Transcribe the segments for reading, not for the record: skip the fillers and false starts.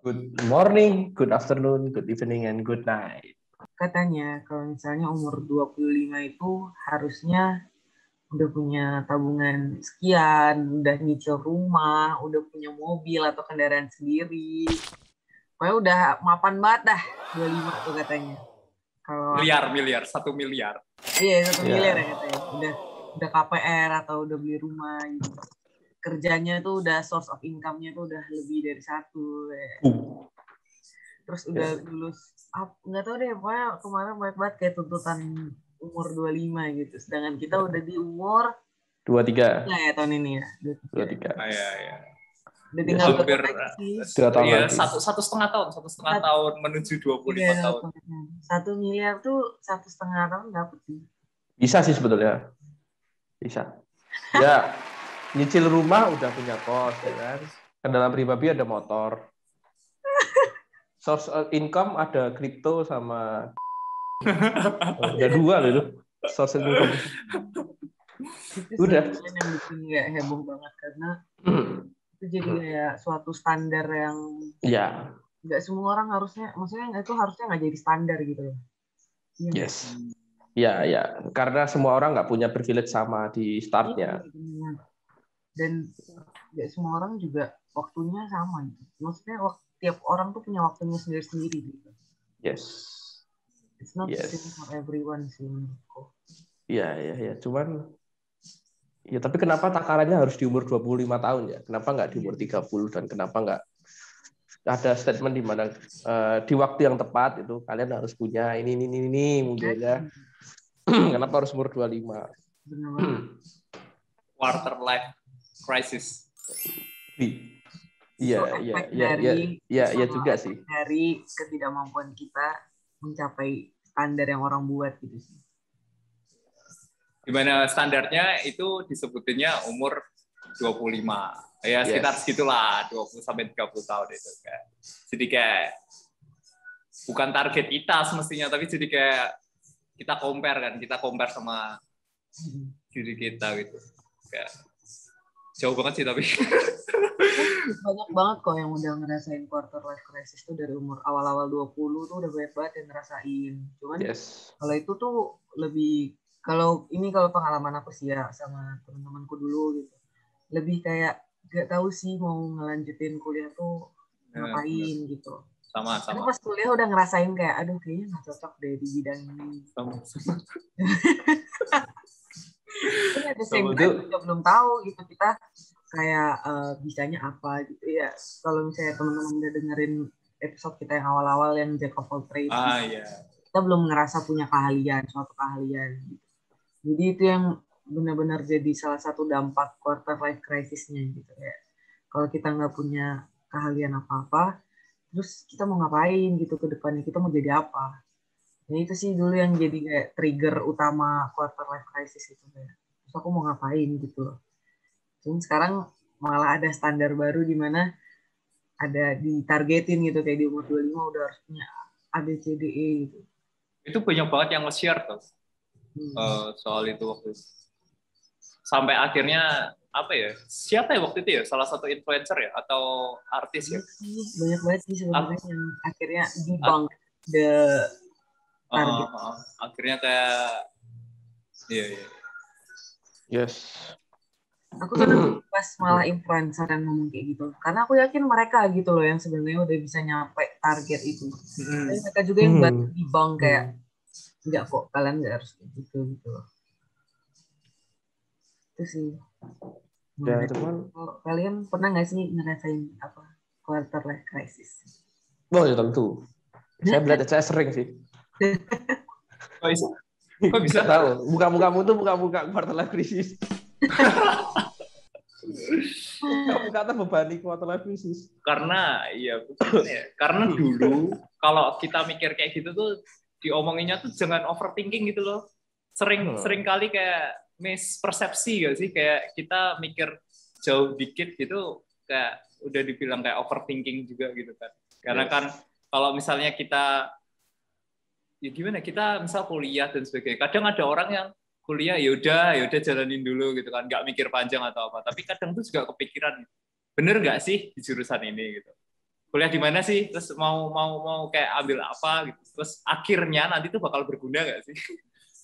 Good morning, good afternoon, good evening, and good night. Katanya kalau misalnya umur 25 itu harusnya udah punya tabungan sekian, udah nyicil rumah, udah punya mobil atau kendaraan sendiri. Pokoknya udah mapan banget dah 25 tuh katanya. Kalau Miliar, 1 miliar. Iya, 1 miliar ya katanya. Udah KPR atau udah beli rumah gitu. Kerjanya tuh udah source of income-nya tuh udah lebih dari 1 ya. Terus udah lulus, nggak tahu deh, pokoknya kemarin banyak banget kayak tuntutan umur 25 gitu. Sedangkan kita udah di umur 23. ya tahun ini ya. 23. Iya. Udah tinggal Hampir sih. 2 tahun ya, lagi. satu setengah tahun menuju 25 tahun. 1 miliar tuh 1,5 tahun dapet sih. Bisa sih sebetulnya. Bisa. Ya, nyicil rumah udah punya kos, ya kan? Kendaraan pribadi ada motor. Source of income ada kripto sama udah 2 loh itu. Source of income. Itu Udah. sih yang bikin nggak heboh banget karena itu jadi kayak suatu standar yang Ya. nggak semua orang harusnya, maksudnya itu harusnya nggak jadi standar gitu loh. Yes. Ya. Karena semua orang nggak punya privilege sama di startnya. Dan nggak semua orang juga waktunya sama gitu. Maksudnya tiap orang tuh punya waktunya sendiri-sendiri gitu. Yes. It's not the same for everyone sih menurutku. Iya. Cuman ya tapi kenapa takarannya harus di umur 25 tahun ya? Kenapa nggak di umur 30 dan kenapa nggak ada statement di mana di waktu yang tepat itu kalian harus punya ini mungkin ya. Kenapa harus umur 25? Benar-benar. Quarter life crisis. Iya juga sih. Dari ketidakmampuan kita mencapai standar yang orang buat gitu sih. Dimana standarnya itu disebutinnya umur 25. Ya sekitar segitulah, 20 sampai 30 tahun itu kan. Jadi kayak bukan target kita semestinya, tapi jadi kayak kita compare sama diri kita gitu. Kayak jauh banget sih tapi. Banyak banget kok yang udah ngerasain quarter life crisis tuh dari umur awal-awal 20 tuh udah banyak banget yang ngerasain. Cuman kalau itu tuh lebih, kalau pengalaman aku sih ya sama teman-temanku dulu gitu. Lebih kayak gak tahu sih mau ngelanjutin kuliah tuh ngapain gitu. Sama. Karena pas kuliah udah ngerasain kayak aduh kayaknya gak cocok deh di bidang ini. Sama. Kita belum tahu gitu kita kayak bisanya apa gitu ya. Kalau misalnya teman-teman udah dengerin episode kita yang awal-awal yang Jack of all trades, kita belum ngerasa punya suatu keahlian gitu. Jadi itu yang benar-benar jadi salah satu dampak quarter life crisis-nya gitu ya. Kalau kita nggak punya keahlian apa-apa, terus kita mau ngapain gitu ke depannya, kita mau jadi apa? Ya itu sih dulu yang jadi kayak trigger utama quarter life crisis itu kayak. Terus aku mau ngapain gitu loh. Cuman sekarang malah ada standar baru di mana ada ditargetin gitu kayak di umur 25 udah harus punya ABCDE gitu. Itu banyak banget yang nge-share tuh. Soal itu waktu itu. Sampai akhirnya apa ya? Siapa ya waktu itu ya? Salah satu influencer ya atau artis ya? Banyak banget sih sebenarnya yang akhirnya debunk the target. Akhirnya kayak iya. Yes. Aku senang pas malah influencer yang ngomong kayak gitu. Karena aku yakin mereka gitu loh yang sebenarnya udah bisa nyampe target itu. Tapi mereka juga yang buat debunk kayak enggak kok, kalian enggak harus gitu loh. Itu sih. Ya, teman. Kalian pernah nggak sih ngerasain quarter life crisis? Oh ya tentu. Saya sering sih. Kok bisa tahu? Muka-mukamu tuh muka-muka quarter life crisis. Muka terbebani quarter life crisis. Karena karena dulu kalau kita mikir kayak gitu tuh diomonginnya tuh jangan overthinking gitu loh. Sering kali kayak mispersepsi gak sih, kayak kita mikir jauh dikit gitu kayak udah dibilang kayak overthinking juga gitu kan. Karena kan kalau misalnya kita ya gimana, kita misal kuliah dan sebagainya, kadang ada orang yang kuliah ya udah jalanin dulu gitu kan, nggak mikir panjang atau apa, tapi kadang tuh juga kepikiran bener nggak sih di jurusan ini gitu, kuliah di mana sih, terus mau kayak ambil apa gitu, terus akhirnya nanti tuh bakal berguna nggak sih,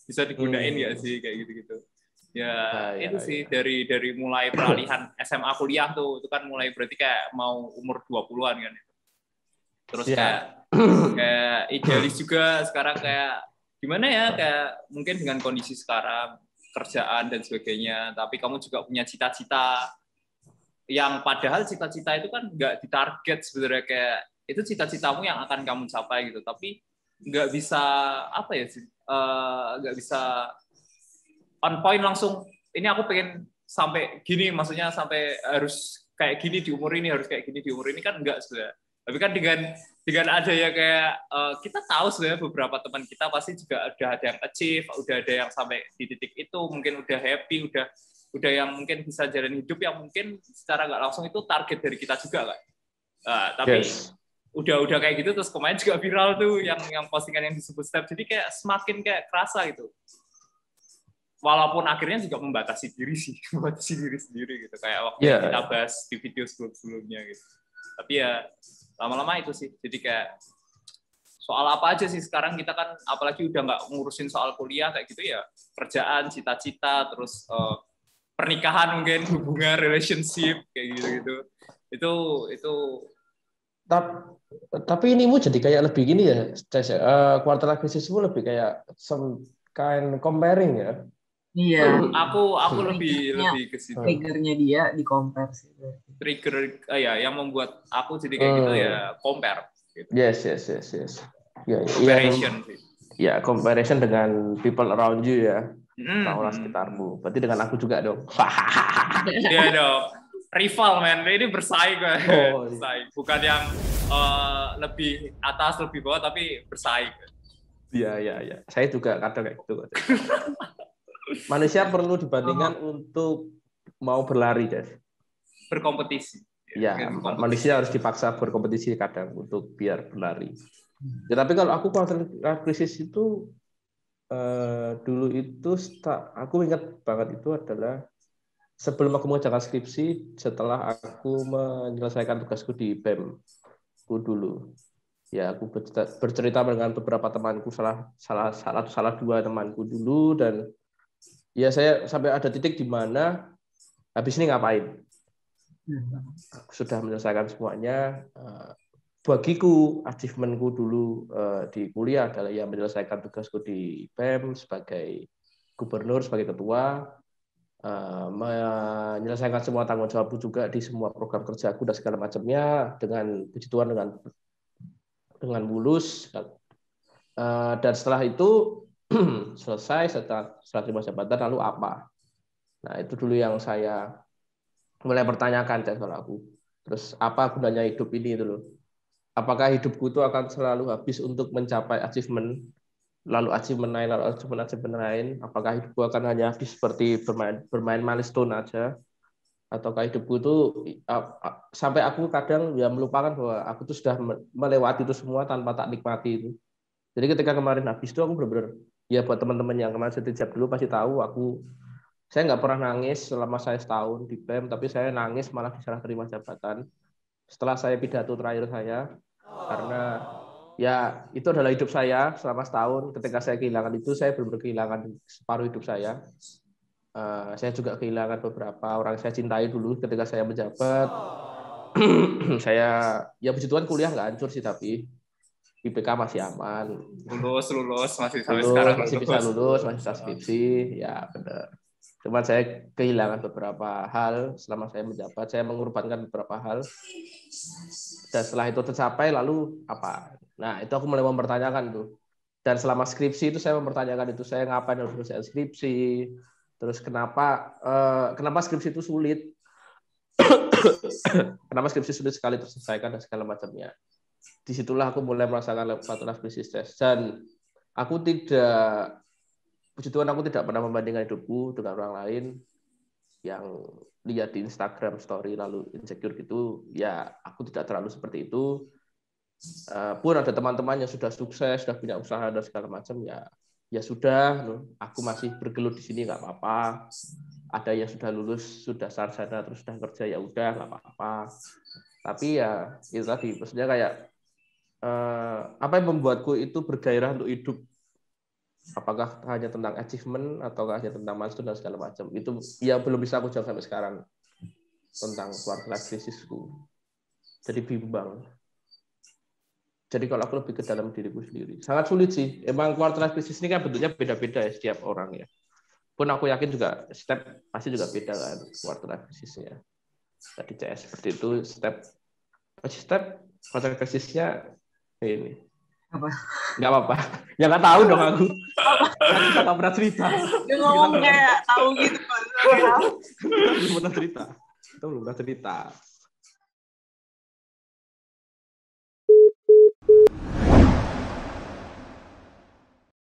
bisa digunain nggak sih kayak gitu ya, itu sih dari mulai peralihan SMA kuliah tuh, itu kan mulai berarti kayak mau umur 20-an kan, terus kayak idealis juga sekarang, kayak gimana ya, kayak mungkin dengan kondisi sekarang kerjaan dan sebagainya, tapi kamu juga punya cita-cita yang padahal cita-cita itu kan nggak ditarget sebenarnya, kayak itu cita-citamu yang akan kamu capai gitu, tapi nggak bisa apa ya sih, nggak bisa on point langsung ini aku pengen sampai gini, maksudnya sampai harus kayak gini di umur ini, harus kayak gini di umur ini, kan enggak sebenarnya. Tapi kan dengan ada ya kayak kita tahu sebenarnya beberapa teman kita pasti juga udah ada yang achieve, udah ada yang sampai di titik itu, mungkin udah happy, udah yang mungkin bisa jalan hidup yang mungkin secara nggak langsung itu target dari kita juga kan. Tapi udah kayak gitu, terus kemarin juga viral tuh yang postingan yang disebut step, jadi kayak semakin kayak kerasa gitu. Walaupun akhirnya juga membatasi diri sendiri gitu, kayak waktu yang kita bahas di video sebelumnya gitu. Tapi ya lama-lama itu sih, jadi kayak soal apa aja sih sekarang kita kan, apalagi udah nggak ngurusin soal kuliah kayak gitu ya, kerjaan, cita-cita, terus pernikahan mungkin, hubungan, relationship kayak gitu itu. Tapi ini jadi kayak lebih gini ya, quarter life crisismu lebih kayak some kind comparing ya. Iya. Aku lebih ke situ. Triggernya dia di compare sih. Trigger ya yang membuat aku jadi kayak gitu ya compare. Gitu. Yes. Ya, comparison sih. Ya, comparison dengan people around you ya. Orang-orang sekitarmu. Berarti dengan aku juga dong. Iya dong. Rival men, ini bersaing kan. Bersaing. Bukan yang lebih atas, lebih bawah, tapi bersaing. Iya. Saya juga kadang kayak gitu. Manusia perlu dibandingkan untuk mau berlari, guys. Berkompetisi. Ya, manusia harus dipaksa berkompetisi kadang untuk biar berlari. Ya, tapi kalau aku quarter life crisis itu dulu itu aku ingat banget itu adalah sebelum aku mengerjakan skripsi, setelah aku menyelesaikan tugasku di BEM ku dulu. Ya, aku bercerita dengan beberapa temanku, salah dua temanku dulu, dan ya saya sampai ada titik di mana habis ini ngapain. Aku sudah menyelesaikan semuanya. Bagiku, achievementku dulu di kuliah adalah ya menyelesaikan tugasku di BEM sebagai gubernur, sebagai ketua, menyelesaikan semua tanggung jawabku juga di semua program kerjaku dan segala macamnya dengan puji Tuhan dengan mulus. Dan setelah itu selesai, setelah terima jabatan, lalu apa? Nah, itu dulu yang saya mulai pertanyakan kalau aku. Terus apa gunanya hidup ini itu loh? Apakah hidupku itu akan selalu habis untuk mencapai achievement, lalu achievement lain? Apakah hidupku akan hanya habis seperti bermain milestone aja? Ataukah hidupku itu sampai aku kadang ya melupakan bahwa aku tuh sudah melewati itu semua tanpa tak nikmati itu. Jadi ketika kemarin habis itu aku benar-benar, ya buat teman-teman yang kemarin setiap dulu pasti tahu saya nggak pernah nangis selama saya setahun di BEM, tapi saya nangis malah diserah terima jabatan setelah saya pidato terakhir saya, karena ya itu adalah hidup saya selama setahun. Ketika saya kehilangan itu, saya benar-benar kehilangan separuh hidup saya. Saya juga kehilangan beberapa orang saya cintai dulu ketika saya menjabat. Saya ya puji Tuhan kuliah nggak hancur sih, tapi IPK masih aman. Lulus masih sampai sekarang masih bisa lulus, masih bisa skripsi, ya benar. Cuma saya kehilangan beberapa hal selama saya menjabat, saya mengorbankan beberapa hal. Dan setelah itu tercapai, lalu apa? Nah, itu aku mulai mempertanyakan tuh. Dan selama skripsi itu saya mempertanyakan itu, saya ngapain harus selesai skripsi? Terus kenapa skripsi itu sulit? Kenapa skripsi sulit sekali terselesaikan dan segala macamnya? Disitulah aku mulai merasakan quarter life crisis. Dan aku puji Tuhan aku tidak pernah membandingkan hidupku dengan orang lain yang lihat di Instagram story lalu insecure gitu. Ya, aku tidak terlalu seperti itu. Pun ada teman-teman yang sudah sukses, sudah punya usaha dan segala macam, ya sudah, aku masih bergelut di sini nggak apa-apa. Ada yang sudah lulus, sudah sarjana terus sudah kerja, ya udah nggak apa-apa. Tapi ya itu tadi, maksudnya kayak apa yang membuatku itu bergairah untuk hidup? Apakah hanya tentang achievement atau hanya tentang milestone dan segala macam? Itu ya belum bisa aku jawab sampai sekarang tentang quarter life crisisku. Jadi bimbang. Jadi kalau aku lebih ke dalam diriku sendiri, sangat sulit sih. Emang quarter life crisis ini kan bentuknya beda-beda ya setiap orang ya. Pun aku yakin juga step pasti juga beda kan quarter life crisisnya. Tadi CS seperti itu step quarter life crisisnya ini. Apa? Nggak apa-apa. Ya nggak tahu dong aku. Kita nggak pernah cerita. Dia ngomong kayak tahu gitu. Kita belum pernah cerita.